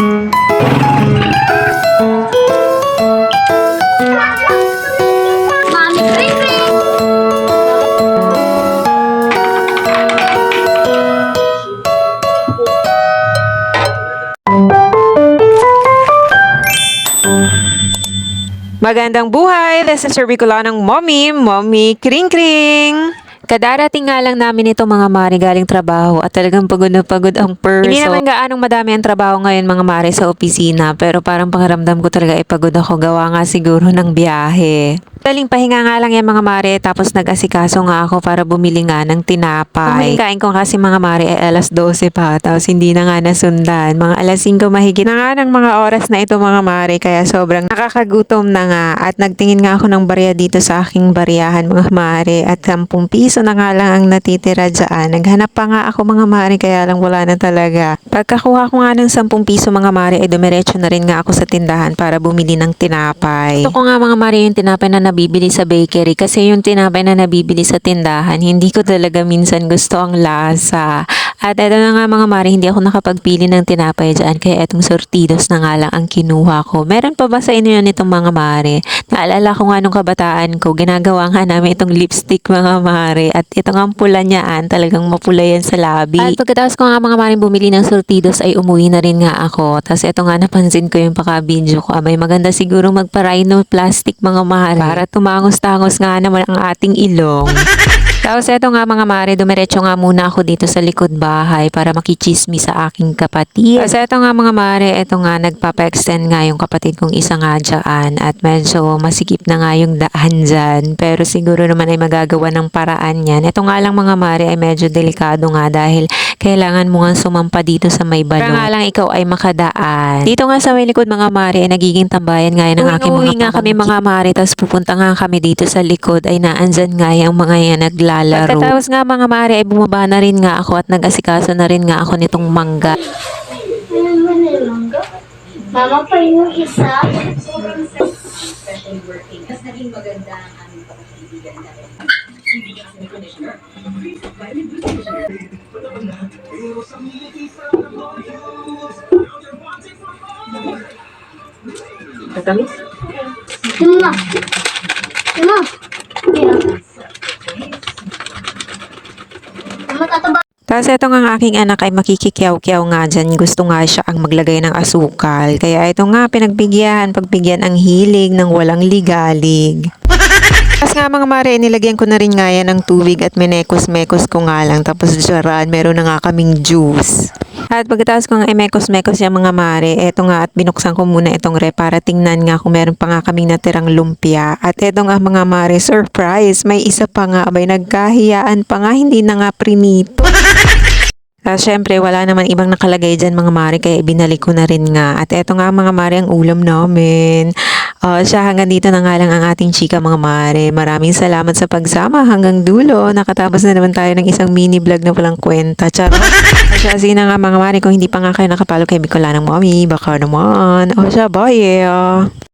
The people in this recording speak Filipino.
Mami, ring ring! Magandang buhay! This is Sir Bicolanong Mommy Kring Kring! Kadarating nga lang namin ito mga mare galing trabaho at talagang pagod na pagod ang person. Hindi naman gaanong madami ang trabaho ngayon mga mare sa opisina pero parang pangaramdam ko talaga ay pagod ako gawa nga siguro ng biyahe. Daling pahinga nga lang yan mga mare tapos nag-asikaso nga ako para bumili nga ng tinapay. Ang kain ko kasi mga mare ay alas 12 pa tapos hindi na nga nasundan. Mga alas 5 mahigit na nga ng mga oras na ito mga mare kaya sobrang nakakagutom na nga at nagtingin nga ako ng barya dito sa aking baryahan mga mare at 10 piso na nga lang ang natitira dyan. Naghanap pa nga ako mga mare kaya lang wala na talaga. Pagkakuha ko nga ng 10 piso mga mare ay dumiretso na rin nga ako sa tindahan para bumili ng tinapay. Gusto ko nga mga mare yung tinapay na nabibili sa bakery kasi yung tinapay na nabibili sa tindahan hindi ko talaga minsan gusto ang lasa. At eto na nga mga mare, hindi ako nakapagpili ng tinapay dyan kaya etong sortidos na nga lang ang kinuha ko. Meron pa ba sa inyo yun itong mga mare? Naalala ko nga nung kabataan ko, ginagawa nga namin itong lipstick mga mare at itong ang pula niyaan, talagang mapula yan sa labi. At pagkatapos ko nga mga mare bumili ng sortidos ay umuwi na rin nga ako. Tapos eto nga napansin ko yung paka-video ko, may maganda siguro magpa-rhino plastic mga mare para tumangos-tangos nga naman ang ating ilong. Tapos eto nga mga mare, dumiretso nga muna ako dito sa likod bahay para makichismi sa aking kapatid. Tapos eto nga mga mare, eto nga nagpapa-extend nga yung kapatid kong isa nga dyan at medyo masikip na nga yung daan dyan. Pero siguro naman ay magagawa ng paraan yan. Eto nga lang mga mare ay medyo delikado nga dahil kailangan mo nga sumampa dito sa may balon. Para nga lang ikaw ay makadaan. Dito nga sa may likod mga mare ay nagiging tambayan nga yan ng aking mga nga kami mga mare tapos pupunta nga kami dito sa likod ay naandyan nga yung mga yan naglalaro. Pagkatapos nga mga mare ay bumaba na rin nga ako at nag-asikaso na rin nga ako nitong mangga. Ano ba na yung mangga? Mama pa yung isa. Katamis? Mama. Mama. Yeah. Mama, tataba. Tapos ito nga ang aking anak ay makikikyaw-kyaw nga dyan. Gusto nga siya ang maglagay ng asukal. Kaya ito nga pagbigyan ang hilig ng walang ligalig. Tapos nga mga mare, nilagyan ko na rin nga yan ng tubig at minekos-mekos ko nga lang. Tapos dyan, meron na nga kaming juice. At pagkatapos ko nga mekos-mekos yung mga mare, eto nga at binuksan ko muna itong rep para tingnan nga kung meron pa nga kaming natirang lumpia. At eto nga mga mare, surprise, may isa pa nga, abay nagkahiyaan pa nga, hindi na nga prinito. Tapos syempre wala naman ibang nakalagay dyan mga mare kaya ibinalik ko na rin nga. At eto nga mga mare ang ulam namin. Siya hanggang dito na nga lang ang ating chika mga mare. Maraming salamat sa pagsama hanggang dulo. Nakatapos na naman tayo ng isang mini vlog na walang kwenta. Charot. Siya sina nga mga mare kung hindi pa nga kayo nakapalo kay Bicolanong Mommy. Baka naman. Siya bye.